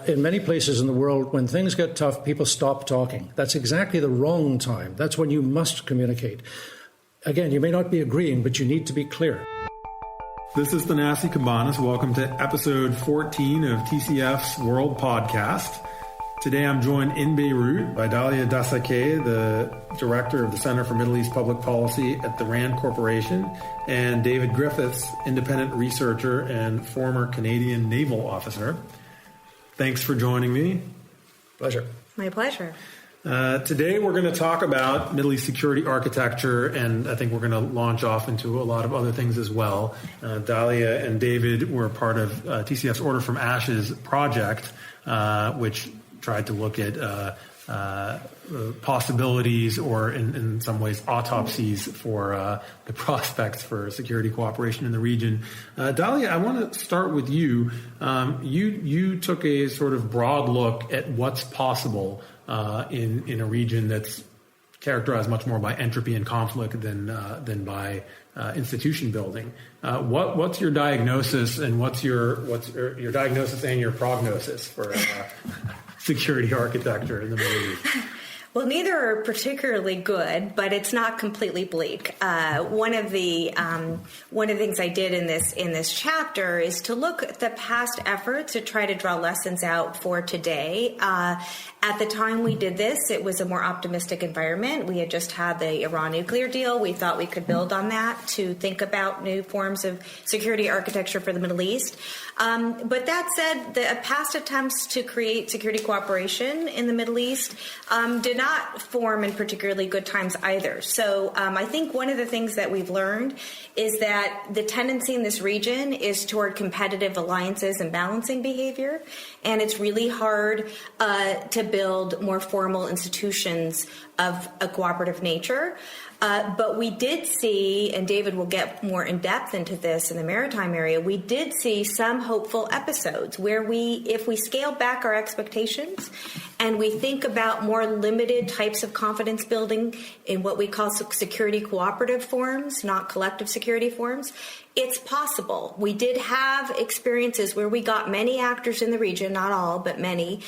in many places in the world, when things get tough, people stop talking. That's exactly the wrong time. That's when you must communicate. Again, you may not be agreeing, but you need to be clear. This is Thanasi Cabanas. Welcome to episode 14 of TCF's World Podcast. Today I'm joined in Beirut by Dalia Dassa Kaye, the director of the Center for Middle East Public Policy at the RAND Corporation, and David Griffiths, independent researcher and former Canadian naval officer. Thanks for joining me. Pleasure. My pleasure. Today we're going to talk about Middle East security architecture, and I think we're going to launch off into a lot of other things as well. Dalia and David were part of TCF's Order from Ashes project, which tried to look at possibilities or in some ways autopsies for the prospects for security cooperation in the region. Dalia, I want to start with you. You took a sort of broad look at what's possible in a region that's characterized much more by entropy and conflict than by institution building. What's your diagnosis, and what's your diagnosis and your prognosis for security architecture in the Middle East? Well, neither are particularly good, but it's not completely bleak. One of the things I did in this chapter is to look at the past efforts to try to draw lessons out for today. At the time we did this, it was a more optimistic environment. We had just had the Iran nuclear deal. We thought we could build on that to think about new forms of security architecture for the Middle East. But that said, the past attempts to create security cooperation in the Middle East did not form in particularly good times either. So I think one of the things that we've learned is that the tendency in this region is toward competitive alliances and balancing behavior. And it's really hard to build more formal institutions of a cooperative nature. But we did see, and David will get more in depth into this in the maritime area, we did see some hopeful episodes where if we scale back our expectations and we think about more limited types of confidence building in what we call security cooperative forms, not collective security forms, it's possible. We did have experiences where we got many actors in the region, not all, but many,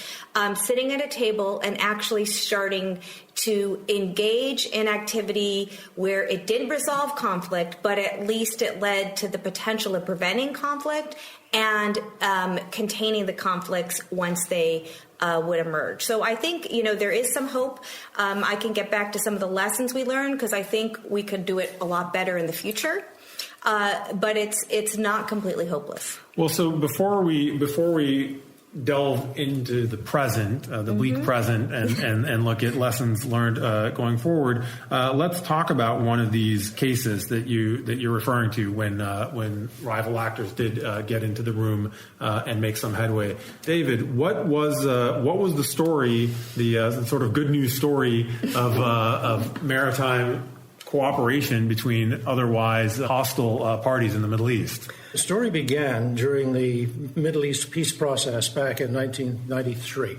sitting at a table and actually starting to engage in activity where it didn't resolve conflict, but at least it led to the potential of preventing conflict and containing the conflicts once they would emerge. So I think, there is some hope. I can get back to some of the lessons we learned because I think we could do it a lot better in the future. But it's not completely hopeless. Well, so before we delve into the present, the bleak present, and look at lessons learned going forward, let's talk about one of these cases that you're referring to when rival actors did get into the room and make some headway. David, what was the story, the sort of good news story of maritime cooperation between otherwise hostile parties in the Middle East? The story began during the Middle East peace process back in 1993.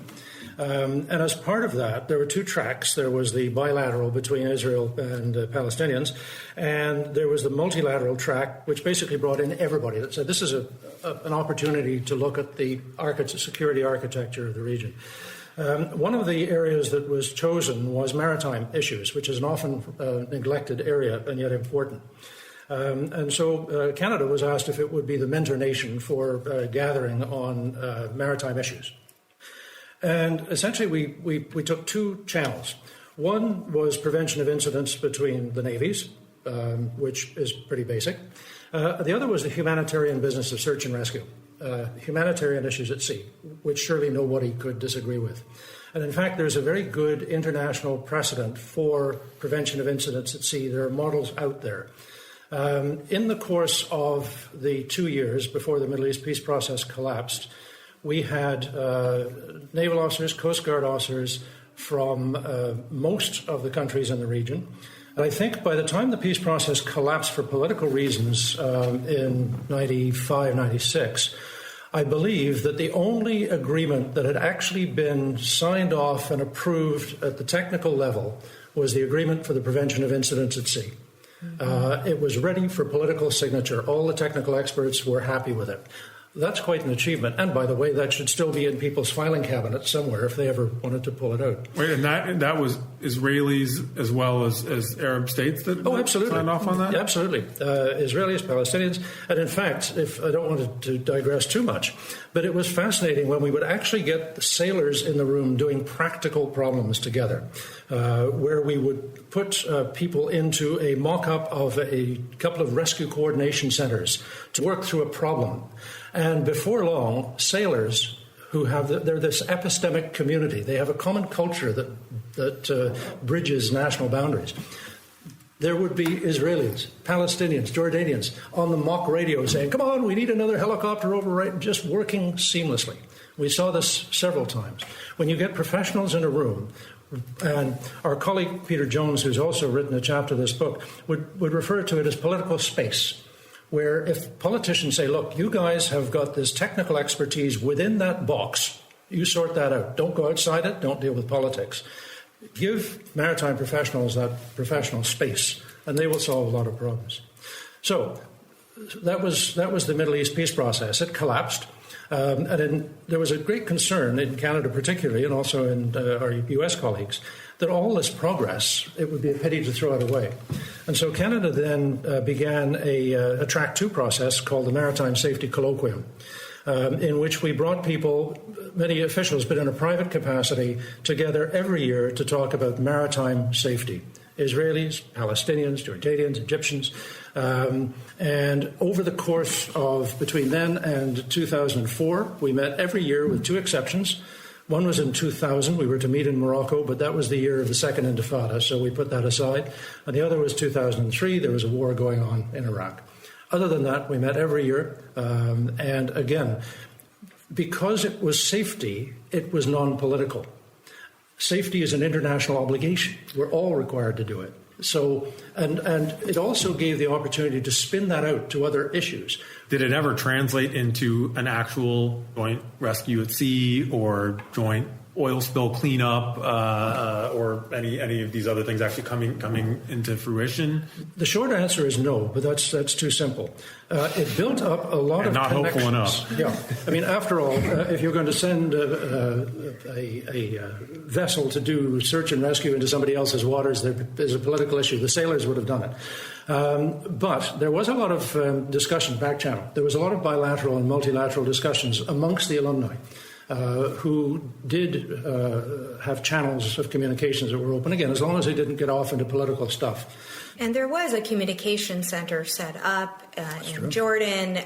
And as part of that, there were two tracks. There was the bilateral between Israel and Palestinians, and there was the multilateral track, which basically brought in everybody that said this is an opportunity to look at the security architecture of the region. One of the areas that was chosen was maritime issues, which is an often neglected area and yet important. And so Canada was asked if it would be the mentor nation for gathering on maritime issues. And essentially we took two channels. One was prevention of incidents between the navies, which is pretty basic. The other was the humanitarian business of search and rescue. Humanitarian issues at sea, which surely nobody could disagree with. And in fact, there's a very good international precedent for prevention of incidents at sea. There are models out there. In the course of the 2 years before the Middle East peace process collapsed, we had naval officers, Coast Guard officers from most of the countries in the region. And I think by the time the peace process collapsed for political reasons in 95, 96, I believe that the only agreement that had actually been signed off and approved at the technical level was the agreement for the prevention of incidents at sea. It was ready for political signature. All the technical experts were happy with it. That's quite an achievement. And by the way, that should still be in people's filing cabinets somewhere if they ever wanted to pull it out. Wait, and that was Israelis as well as Arab states that absolutely. signed off on that? Yeah, absolutely. Israelis, Palestinians. And in fact, if I don't want to digress too much, but it was fascinating when we would actually get the sailors in the room doing practical problems together, where we would put people into a mock-up of a couple of rescue coordination centers to work through a problem. And before long, sailors who they're this epistemic community. They have a common culture that bridges national boundaries. There would be Israelis, Palestinians, Jordanians on the mock radio saying, come on, we need another helicopter over, right? Just working seamlessly. We saw this several times. When you get professionals in a room, and our colleague Peter Jones, who's also written a chapter of this book, would refer to it as political space, where if politicians say, look, you guys have got this technical expertise within that box, you sort that out. Don't go outside it. Don't deal with politics. Give maritime professionals that professional space, and they will solve a lot of problems. So that was the Middle East peace process. It collapsed. There was a great concern in Canada particularly, and also in our US colleagues, that all this progress, it would be a pity to throw it away. And so Canada then began a Track 2 process called the Maritime Safety Colloquium, in which we brought people, many officials, but in a private capacity, together every year to talk about maritime safety. Israelis, Palestinians, Jordanians, Egyptians. And over the course of between then and 2004, we met every year with two exceptions. One was in 2000. We were to meet in Morocco, but that was the year of the Second Intifada, so we put that aside. And the other was 2003. There was a war going on in Iraq. Other than that, we met every year. And again, because it was safety, it was non-political. Safety is an international obligation. We're all required to do it. So, and it also gave the opportunity to spin that out to other issues. Did it ever translate into an actual joint rescue at sea or joint oil spill cleanup or any of these other things actually coming into fruition? The short answer is no, but that's too simple. It built up a lot of not connections. Hopeful enough. Yeah, I mean, after all, if you're going to send a vessel to do search and rescue into somebody else's waters, there's a political issue. The sailors would have done it. But there was a lot of discussion back channel. There was a lot of bilateral and multilateral discussions amongst the alumni. Who did have channels of communications that were open, again, as long as they didn't get off into political stuff. And there was a communication center set up in Jordan.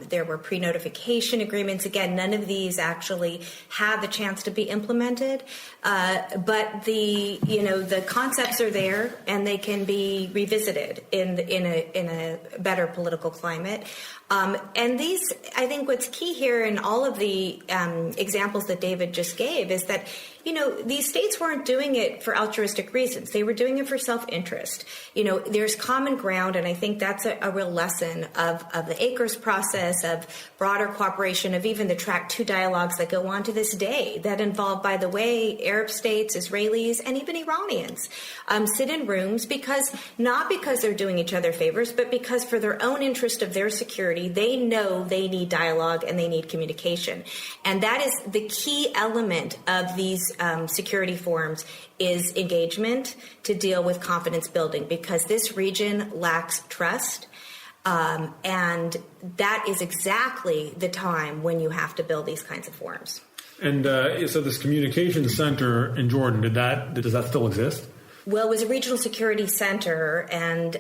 There were pre-notification agreements. Again, none of these actually had the chance to be implemented, but the concepts are there and they can be revisited in a better political climate. And these, I think, what's key here in all of the examples that David just gave is that, these states weren't doing it for altruistic reasons. They were doing it for self-interest. There's common ground, and I think that's a real lesson of the ACRES process, of broader cooperation, of even the Track 2 dialogues that go on to this day that involve, by the way, Arab states, Israelis, and even Iranians sit in rooms not because they're doing each other favors, but because for their own interest of their security, they know they need dialogue and they need communication. And that is the key element of these security forums is engagement to deal with confidence building, because this region lacks trust. And that is exactly the time when you have to build these kinds of forums. And so this communication center in Jordan, does that still exist? Well, it was a regional security center, and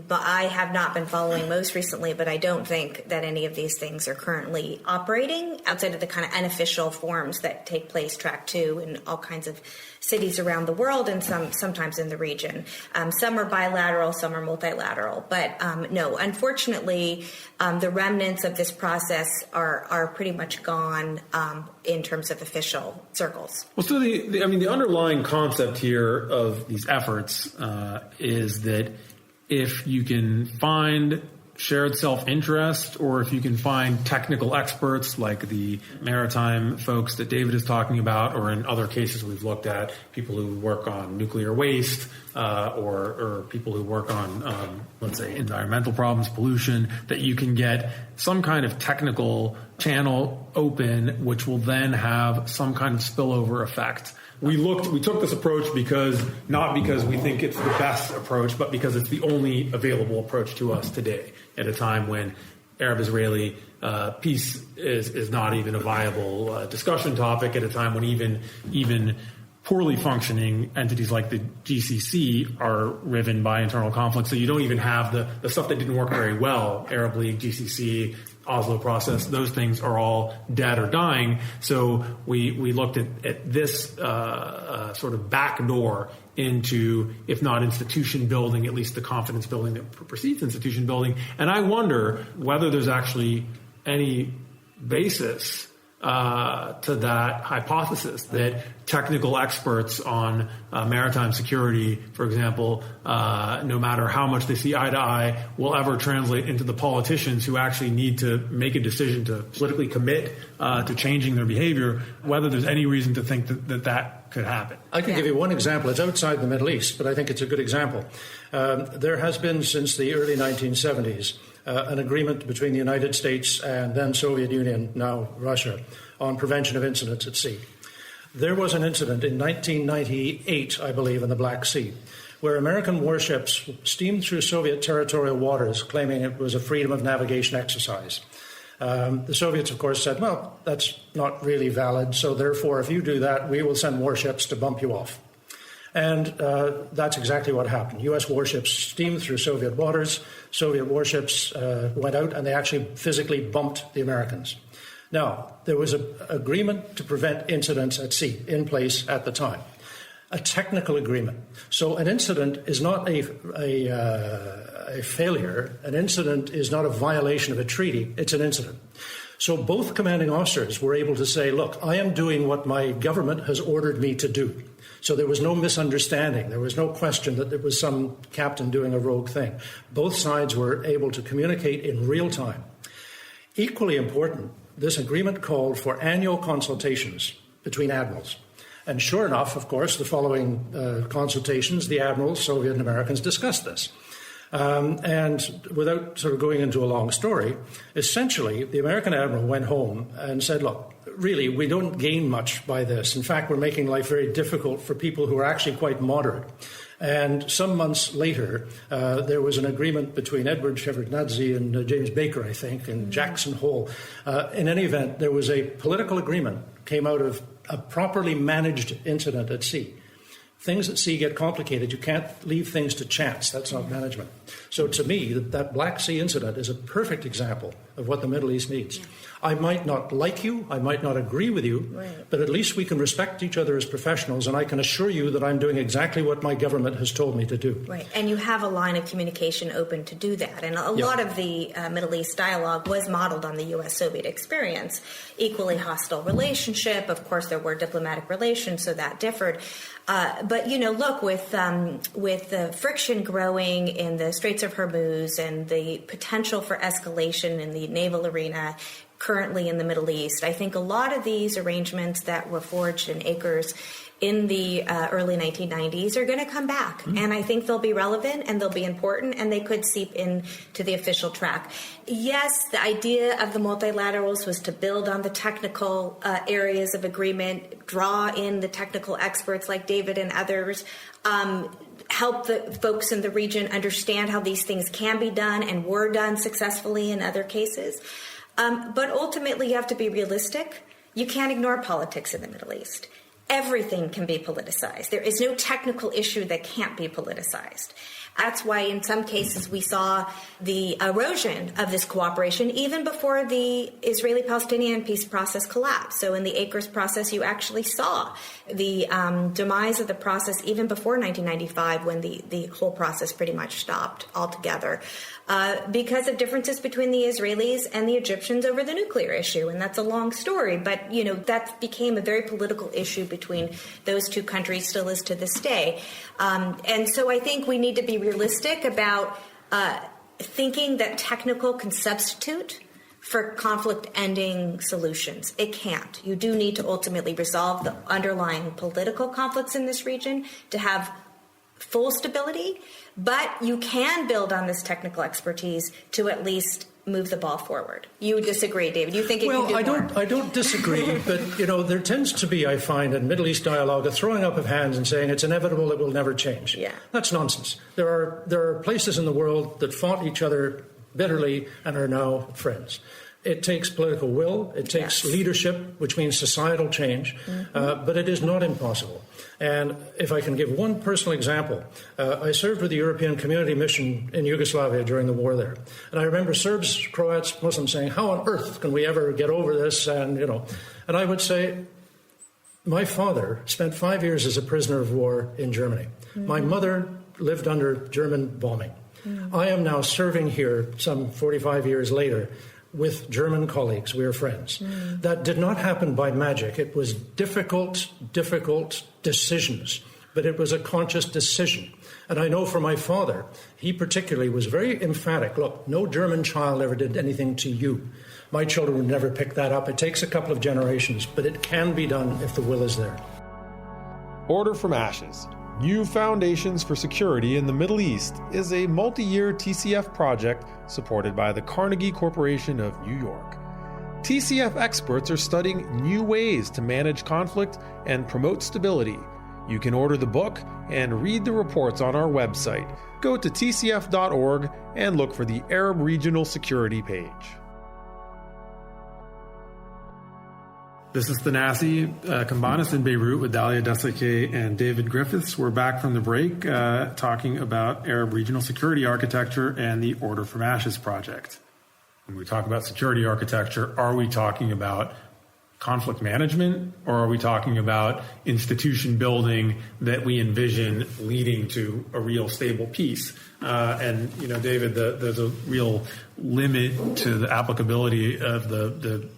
but I have not been following most recently, but I don't think that any of these things are currently operating outside of the kind of unofficial forums that take place, Track 2, in all kinds of cities around the world and sometimes in the region. Some are bilateral, some are multilateral. But no, unfortunately, the remnants of this process are pretty much gone in terms of official circles. Well, so the underlying concept here of these efforts is that if you can find shared self-interest, or if you can find technical experts like the maritime folks that David is talking about, or in other cases we've looked at, people who work on nuclear waste, or people who work on, let's say, environmental problems, pollution, that you can get some kind of technical channel open, which will then have some kind of spillover effect. We took this approach not because we think it's the best approach, but because it's the only available approach to us today at a time when Arab-Israeli peace is not even a viable discussion topic, at a time when even poorly functioning entities like the GCC are riven by internal conflict. So you don't even have the stuff that didn't work very well, Arab League, GCC, Oslo process, those things are all dead or dying. So we looked at this sort of backdoor into, if not institution building, at least the confidence building that precedes institution building. And I wonder whether there's actually any basis to that hypothesis that technical experts on maritime security, for example, no matter how much they see eye to eye, will ever translate into the politicians who actually need to make a decision to politically commit to changing their behavior, whether there's any reason to think that could happen. I can give you one example. It's outside the Middle East, but I think it's a good example. There has been, since the early 1970s, an agreement between the United States and then Soviet Union, now Russia, on prevention of incidents at sea. There was an incident in 1998, I believe, in the Black Sea, where American warships steamed through Soviet territorial waters, claiming it was a freedom of navigation exercise. The Soviets, of course, said, well, that's not really valid, so therefore, if you do that, we will send warships to bump you off. And that's exactly what happened. U.S. warships steamed through Soviet waters. Soviet warships went out, and they actually physically bumped the Americans. Now, there was an agreement to prevent incidents at sea in place at the time, a technical agreement. So an incident is not a failure. An incident is not a violation of a treaty. It's an incident. So both commanding officers were able to say, look, I am doing what my government has ordered me to do. So there was no misunderstanding. There was no question that there was some captain doing a rogue thing. Both sides were able to communicate in real time. Equally important, this agreement called for annual consultations between admirals. And sure enough, of course, the following consultations, the admirals, Soviet and Americans, discussed this. And without sort of going into a long story, essentially, the American admiral went home and said, look, really, we don't gain much by this. In fact, we're making life very difficult for people who are actually quite moderate. And some months later, there was an agreement between Edward Shevardnadze and James Baker, I think, and Jackson Hole. In any event, there was a political agreement came out of a properly managed incident at sea. Things at sea get complicated. You can't leave things to chance. That's not management. So to me, that Black Sea incident is a perfect example of what the Middle East needs. I might not like you, I might not agree with you, right, but at least we can respect each other as professionals, and I can assure you that I'm doing exactly what my government has told me to do. Right, and you have a line of communication open to do that. And a lot of the Middle East dialogue was modeled on the U.S.-Soviet experience. Equally hostile relationship. Of course, there were diplomatic relations, so that differed. But, you know, look, with the friction growing in the Straits of Hormuz and the potential for escalation in the naval arena currently in the Middle East, I think a lot of these arrangements that were forged in Acres in the early 1990s are going to come back. Mm-hmm. And I think they'll be relevant and they'll be important and they could seep into the official track. Yes, the idea of the multilaterals was to build on the technical areas of agreement, draw in the technical experts like David and others, help the folks in the region understand how these things can be done and were done successfully in other cases. But ultimately, you have to be realistic. You can't ignore politics in the Middle East. Everything can be politicized. There is no technical issue that can't be politicized. That's why in some cases we saw the erosion of this cooperation even before the Israeli-Palestinian peace process collapsed. So in the Acres process, you actually saw the demise of the process even before 1995 when the whole process pretty much stopped altogether because of differences between the Israelis and the Egyptians over the nuclear issue. And that's a long story, but, you know, that became a very political issue between those two countries, still is to this day. And so I think we need to be realistic about thinking that technical can substitute for conflict-ending solutions. It can't. You do need to ultimately resolve the underlying political conflicts in this region to have full stability, but you can build on this technical expertise to at least move the ball forward. You disagree, David? You think it can do more? I don't disagree, but there tends to be, I find, in Middle East dialogue, a throwing up of hands and saying it's inevitable, it will never change. Yeah. That's nonsense. There are places in the world that fought each other bitterly and are now friends. It takes political will, it takes leadership, which means societal change, but it is not impossible. And if I can give one personal example, I served with the European Community Mission in Yugoslavia during the war there. And I remember Serbs, Croats, Muslims saying, how on earth can we ever get over this? And I would say, my father spent 5 years as a prisoner of war in Germany. My mother lived under German bombing. I am now serving here some 45 years later with German colleagues. We are friends. That did not happen by magic. It was difficult decisions, but it was a conscious decision. And I know for my father, he particularly was very emphatic. Look, no German child ever did anything to you. My children would never pick that up. It takes a couple of generations, but it can be done if the will is there. Order from Ashes, New Foundations for Security in the Middle East is a multi-year TCF project supported by the Carnegie Corporation of New York. TCF experts are studying new ways to manage conflict and promote stability. You can order the book and read the reports on our website. Go to tcf.org and look for the Arab Regional Security page. This is Thanasi Kambanis in Beirut with Dalia, Dassa Kaye, and David Griffiths. We're back from the break talking about Arab regional security architecture and the Order from Ashes project. When we talk about security architecture, are we talking about conflict management, or are we talking about institution building that we envision leading to a real stable peace? David, there's a real limit to the applicability of the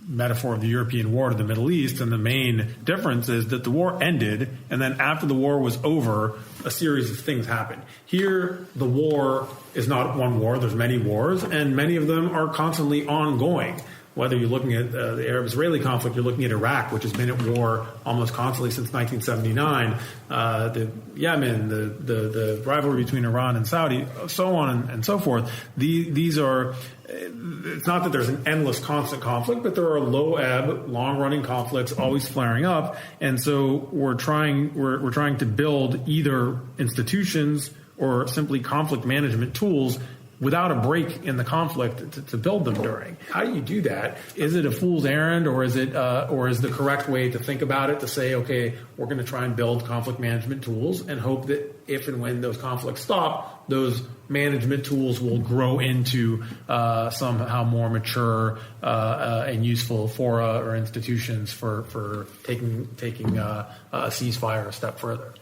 metaphor of the European war to the Middle East, and the main difference is that the war ended, and then after the war was over, a series of things happened. Here, the war is not one war, there's many wars, and many of them are constantly ongoing. Whether you're looking at the Arab-Israeli conflict, you're looking at Iraq, which has been at war almost constantly since 1979, the Yemen, the rivalry between Iran and Saudi, so on and so forth. These are, it's not that there's an endless constant conflict, but there are low ebb, long running conflicts always flaring up. And so we're trying to build either institutions or simply conflict management tools without a break in the conflict to build them during. How do you do that? Is it a fool's errand, or is the correct way to think about it to say, okay, we're going to try and build conflict management tools and hope that if and when those conflicts stop, those management tools will grow into somehow more mature and useful fora or institutions for taking a ceasefire a step further?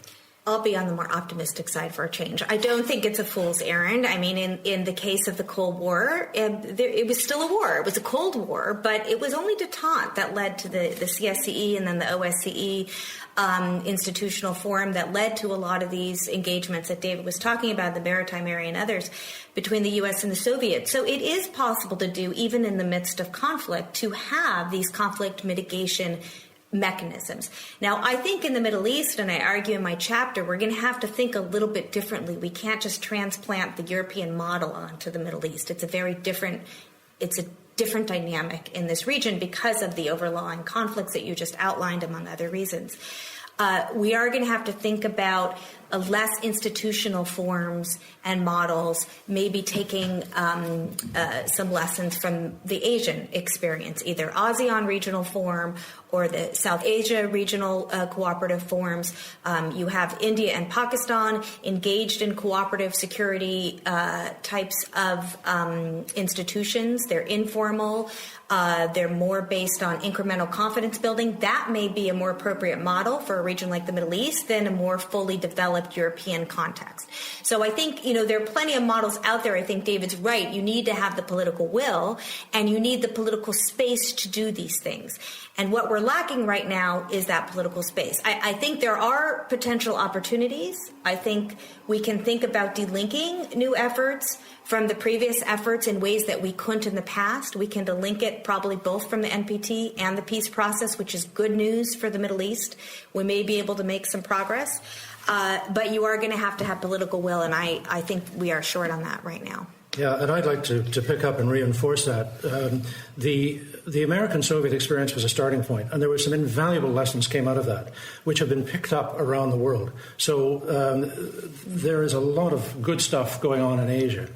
I'll be on the more optimistic side for a change. I don't think it's a fool's errand. I mean, in the case of the Cold War, it was still a war. It was a Cold War, but it was only detente that led to the CSCE and then the OSCE institutional forum that led to a lot of these engagements that David was talking about, the maritime area and others, between the U.S. and the Soviets. So it is possible to do, even in the midst of conflict, to have these conflict mitigation mechanisms. Now, I think in the Middle East, and I argue in my chapter, we're going to have to think a little bit differently. We can't just transplant the European model onto the Middle East. It's a different dynamic in this region because of the overlying conflicts that you just outlined, among other reasons. We are going to have to think about less institutional forms and models, maybe taking some lessons from the Asian experience, either ASEAN regional forum or the South Asia regional cooperative forums. You have India and Pakistan engaged in cooperative security types of institutions. They're informal. They're more based on incremental confidence building. That may be a more appropriate model for a region like the Middle East than a more fully developed European context. So I think, there are plenty of models out there. I think David's right. You need to have the political will and you need the political space to do these things. And what we're lacking right now is that political space. I think there are potential opportunities. I think we can think about delinking new efforts from the previous efforts in ways that we couldn't in the past. We can delink it probably both from the NPT and the peace process, which is good news for the Middle East. We may be able to make some progress. But you are going to have political will, and I think we are short on that right now. Yeah, and I'd like to pick up and reinforce that. The American-Soviet experience was a starting point, and there were some invaluable lessons came out of that, which have been picked up around the world. So there is a lot of good stuff going on in Asia.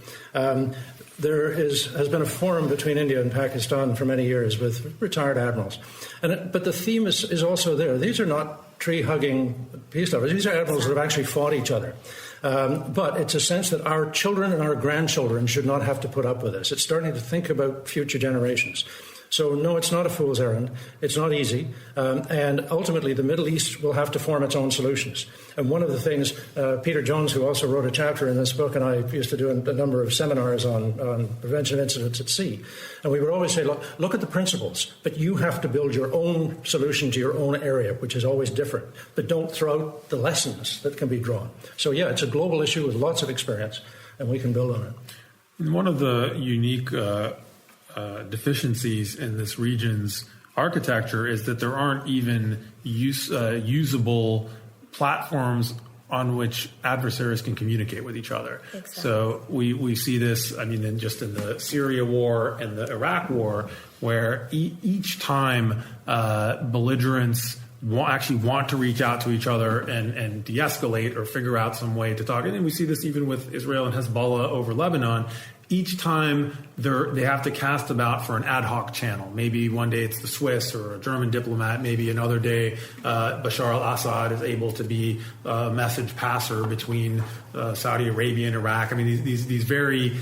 There has been a forum between India and Pakistan for many years with retired admirals. But the theme is also there. These are not tree-hugging peace lovers. These are admirals that have actually fought each other. But it's a sense that our children and our grandchildren should not have to put up with this. It's starting to think about future generations. So, no, it's not a fool's errand. It's not easy. And ultimately, the Middle East will have to form its own solutions. And one of the things, Peter Jones, who also wrote a chapter in this book, and I used to do a number of seminars on prevention of incidents at sea. And we would always say, look at the principles, but you have to build your own solution to your own area, which is always different. But don't throw out the lessons that can be drawn. So, yeah, it's a global issue with lots of experience, and we can build on it. One of the unique deficiencies in this region's architecture is that there aren't even usable platforms on which adversaries can communicate with each other. Exactly. So we see this, in the Syria war and the Iraq war, where each time belligerents actually want to reach out to each other and de-escalate or figure out some way to talk. And we see this even with Israel and Hezbollah over Lebanon. Each time they have to cast about for an ad hoc channel. Maybe one day it's the Swiss or a German diplomat. Maybe another day Bashar al-Assad is able to be a message passer between Saudi Arabia and Iraq. These very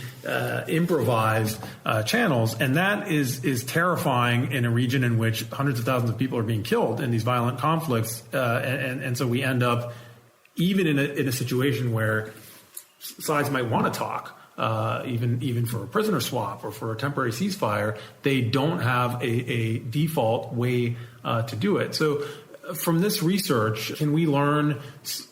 improvised channels. And that is terrifying in a region in which hundreds of thousands of people are being killed in these violent conflicts. And so we end up even in a situation where sides might want to talk. Even for a prisoner swap or for a temporary ceasefire, they don't have a default way to do it. So from this research, can we learn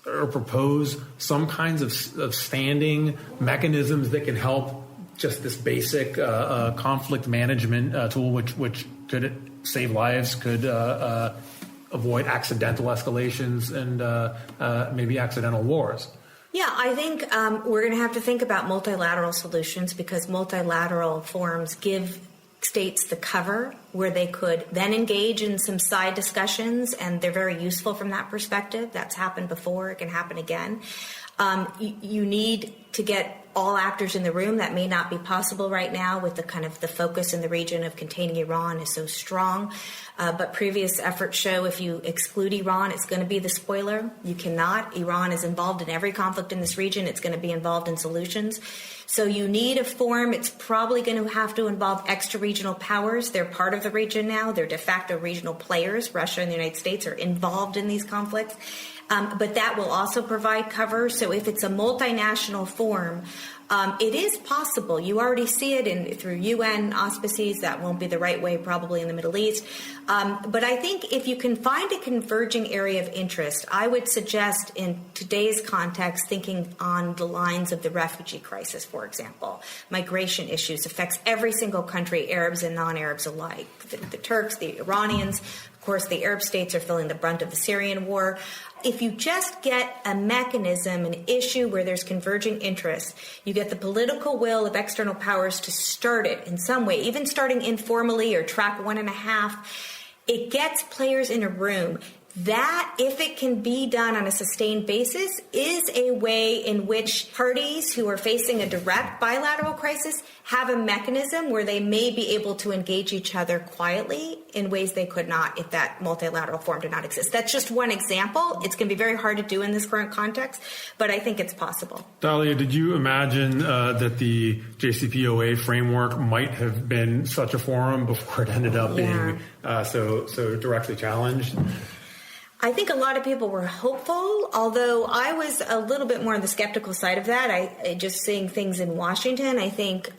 or propose some kinds of standing mechanisms that can help just this basic conflict management tool, which could save lives, could avoid accidental escalations and maybe accidental wars? Yeah, I think we're going to have to think about multilateral solutions, because multilateral forums give states the cover where they could then engage in some side discussions, and they're very useful from that perspective. That's happened before. It can happen again. You need to get all actors in the room. That may not be possible right now with the focus in the region of containing Iran is so strong. But previous efforts show if you exclude Iran, it's going to be the spoiler. You cannot. Iran is involved in every conflict in this region. It's going to be involved in solutions. So you need a forum. It's probably going to have to involve extra-regional powers. They're part of the region now. They're de facto regional players. Russia and the United States are involved in these conflicts. But that will also provide cover. So if it's a multinational forum, it is possible. You already see it through UN auspices. That won't be the right way probably in the Middle East. But I think if you can find a converging area of interest, I would suggest in today's context thinking on the lines of the refugee crisis, for example. Migration issues affects every single country, Arabs and non-Arabs alike. The Turks, the Iranians, of course, the Arab states are feeling the brunt of the Syrian war. If you just get a mechanism, an issue where there's converging interests, you get the political will of external powers to start it in some way, even starting informally or track 1.5, it gets players in a room. That, if it can be done on a sustained basis, is a way in which parties who are facing a direct bilateral crisis have a mechanism where they may be able to engage each other quietly in ways they could not if that multilateral forum did not exist. That's just one example. It's going to be very hard to do in this current context, but I think it's possible. Dalia, did you imagine that the JCPOA framework might have been such a forum before it ended up being so directly challenged? I think a lot of people were hopeful, although I was a little bit more on the skeptical side of that. I just seeing things in Washington, I think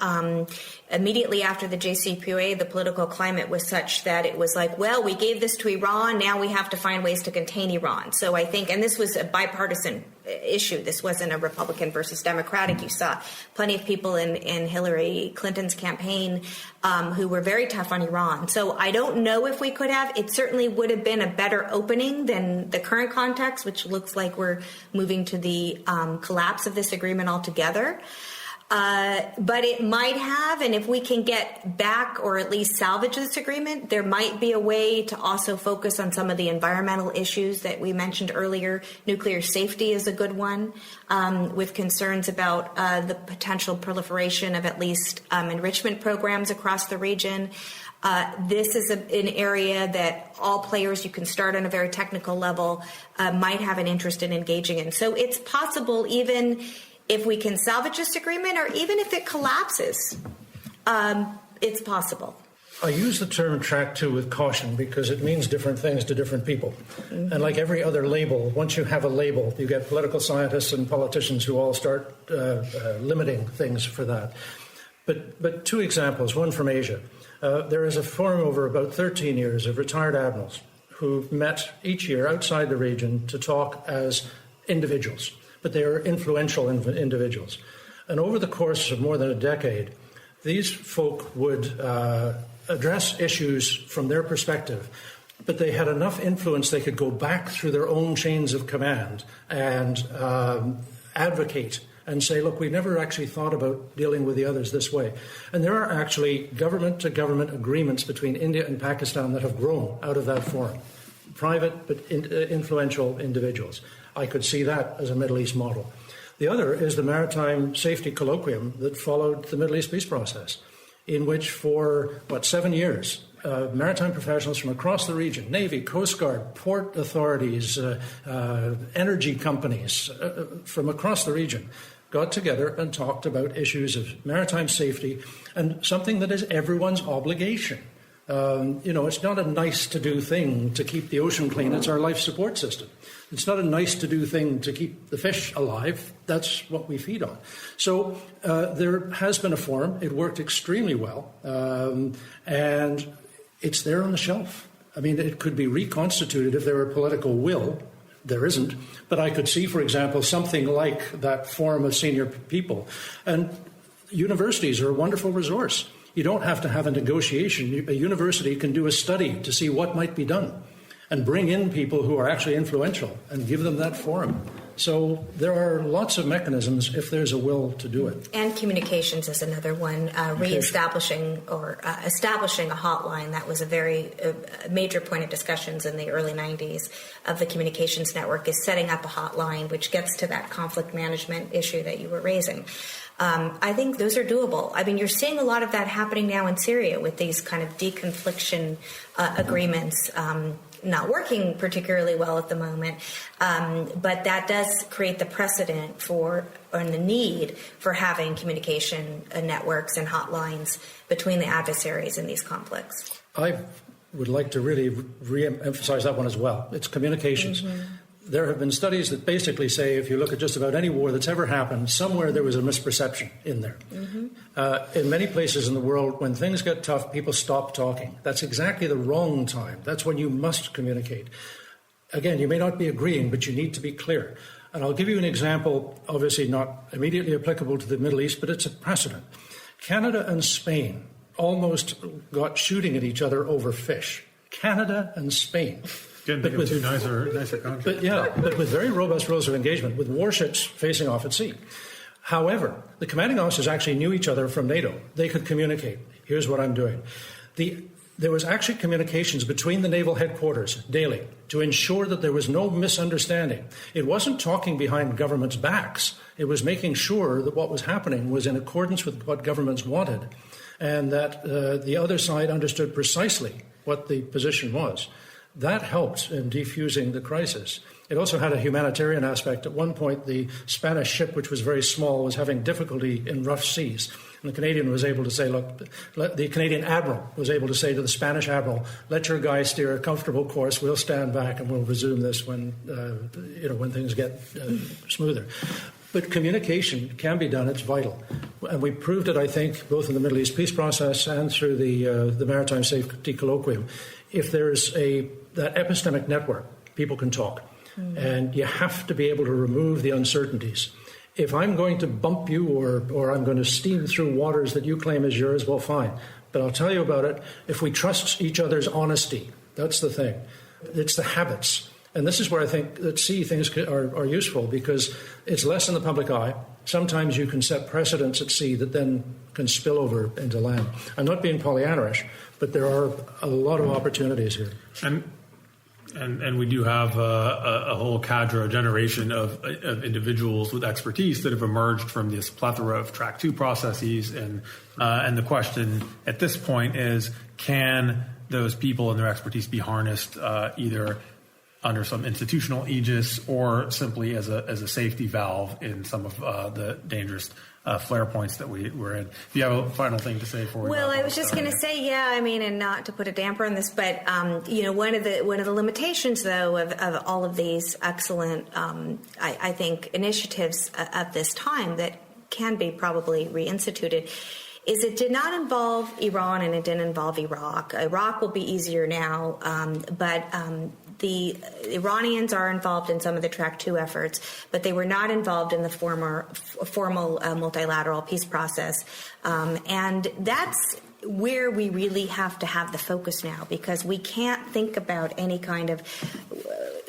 immediately after the JCPOA, the political climate was such that it was like, well, we gave this to Iran, now we have to find ways to contain Iran. So I think, and this was a bipartisan issue. This wasn't a Republican versus Democratic. You saw plenty of people in Hillary Clinton's campaign who were very tough on Iran. So I don't know if we could have. It certainly would have been a better opening than the current context, which looks like we're moving to the collapse of this agreement altogether. But it might have, and if we can get back or at least salvage this agreement, there might be a way to also focus on some of the environmental issues that we mentioned earlier. Nuclear safety is a good one, with concerns about the potential proliferation of at least enrichment programs across the region. This is an area that all players, you can start on a very technical level, might have an interest in engaging in. So it's possible, even if we can salvage this agreement, or even if it collapses, it's possible. I use the term track two with caution because it means different things to different people. Mm-hmm. And like every other label, once you have a label, you get political scientists and politicians who all start limiting things for that. But two examples, one from Asia. There is a forum over about 13 years of retired admirals who met each year outside the region to talk as individuals. But they are influential individuals. And over the course of more than a decade, these folk would address issues from their perspective, but they had enough influence they could go back through their own chains of command and advocate and say, look, we never actually thought about dealing with the others this way. And there are actually government-to-government agreements between India and Pakistan that have grown out of that forum. Private but influential individuals. I could see that as a Middle East model. The other is the Maritime Safety Colloquium that followed the Middle East peace process, in which for, 7 years, maritime professionals from across the region, Navy, Coast Guard, port authorities, energy companies from across the region got together and talked about issues of maritime safety and something that is everyone's obligation. It's not a nice-to-do thing to keep the ocean clean. It's our life support system. It's not a nice-to-do thing to keep the fish alive. That's what we feed on. So there has been a forum. It worked extremely well, and it's there on the shelf. I mean, it could be reconstituted if there were political will. There isn't. But I could see, for example, something like that forum of senior people. And universities are a wonderful resource. You don't have to have a negotiation. A university can do a study to see what might be done and bring in people who are actually influential and give them that forum. So there are lots of mechanisms if there's a will to do it. And communications is another one. Establishing a hotline. That was a very major point of discussions in the early 90s of the communications network, is setting up a hotline, which gets to that conflict management issue that you were raising. I think those are doable. I mean, you're seeing a lot of that happening now in Syria with these kind of deconfliction agreements. Not working particularly well at the moment, but that does create the precedent for, and the need for having communication networks and hotlines between the adversaries in these conflicts. I would like to really re-emphasize that one as well. It's communications. Mm-hmm. There have been studies that basically say if you look at just about any war that's ever happened, somewhere there was a misperception in there. Mm-hmm. In many places in the world, when things get tough, people stop talking. That's exactly the wrong time. That's when you must communicate. Again, you may not be agreeing, but you need to be clear. And I'll give you an example, obviously not immediately applicable to the Middle East, but it's a precedent. Canada and Spain almost got shooting at each other over fish. Canada and Spain. But with two nicer countries. But with very robust rules of engagement, with warships facing off at sea. However, the commanding officers actually knew each other from NATO. They could communicate. Here's what I'm doing. There was actually communications between the naval headquarters daily to ensure that there was no misunderstanding. It wasn't talking behind governments' backs. It was making sure that what was happening was in accordance with what governments wanted, and that the other side understood precisely what the position was. That helped in defusing the crisis. It also had a humanitarian aspect. At one point, the Spanish ship, which was very small, was having difficulty in rough seas. And the Canadian was able to say, the Canadian admiral was able to say to the Spanish admiral, let your guy steer a comfortable course. We'll stand back and we'll resume this when things get smoother. But communication can be done. It's vital. And we proved it, I think, both in the Middle East peace process and through the Maritime Safety Colloquium. If there's that epistemic network, people can talk. And you have to be able to remove the uncertainties. If I'm going to bump you or I'm going to steam through waters that you claim as yours, well, fine. But I'll tell you about it. If we trust each other's honesty, that's the thing. It's the habits. And this is where I think that sea things are useful, because it's less in the public eye. Sometimes you can set precedents at sea that then can spill over into land. I'm not being Pollyanna-ish, but there are a lot of opportunities here. And we do have a whole cadre, generation of individuals with expertise that have emerged from this plethora of Track 2 processes. And the question at this point is, can those people and their expertise be harnessed either under some institutional aegis or simply as a safety valve in some of the dangerous flare points that we're in? Do you have a final thing to say for? Well, I was just going to say, and not to put a damper on this, but one of the limitations, though, of all of these excellent, I think, initiatives at this time that can be probably reinstituted, is it did not involve Iran and it didn't involve Iraq. Iraq will be easier now, but the Iranians are involved in some of the Track 2 efforts, but they were not involved in the formal multilateral peace process. And that's where we really have to have the focus now, because we can't think about any kind of,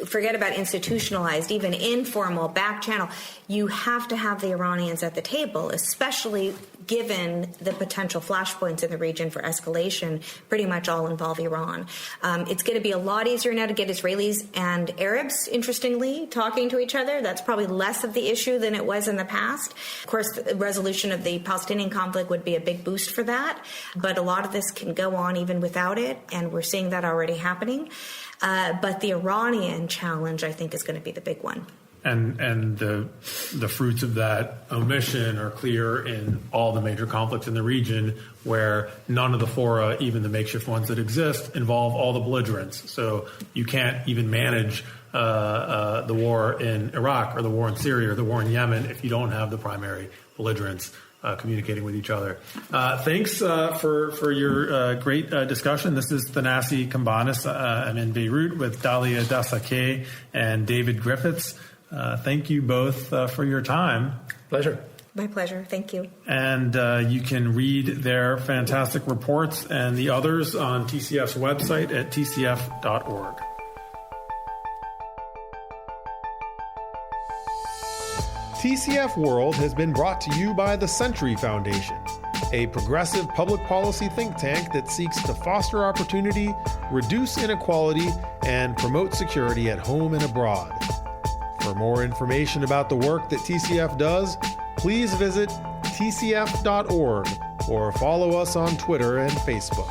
forget about institutionalized, even informal back channel. You have to have the Iranians at the table, especially given the potential flashpoints in the region for escalation, pretty much all involve Iran. It's going to be a lot easier now to get Israelis and Arabs, interestingly, talking to each other. That's probably less of the issue than it was in the past. Of course, the resolution of the Palestinian conflict would be a big boost for that, but a lot of this can go on even without it, and we're seeing that already happening. But the Iranian challenge, I think, is going to be the big one. And the fruits of that omission are clear in all the major conflicts in the region, where none of the fora, even the makeshift ones that exist, involve all the belligerents. So you can't even manage the war in Iraq or the war in Syria or the war in Yemen if you don't have the primary belligerents communicating with each other. Thanks for your great discussion. This is Thanasi Kambanis. I'm in Beirut with Dalia Dassa Kaye and David Griffiths. Thank you both for your time. Pleasure. My pleasure. Thank you. And you can read their fantastic reports and the others on TCF's website at tcf.org. TCF World has been brought to you by the Century Foundation, a progressive public policy think tank that seeks to foster opportunity, reduce inequality, and promote security at home and abroad. For more information about the work that TCF does, please visit tcf.org or follow us on Twitter and Facebook.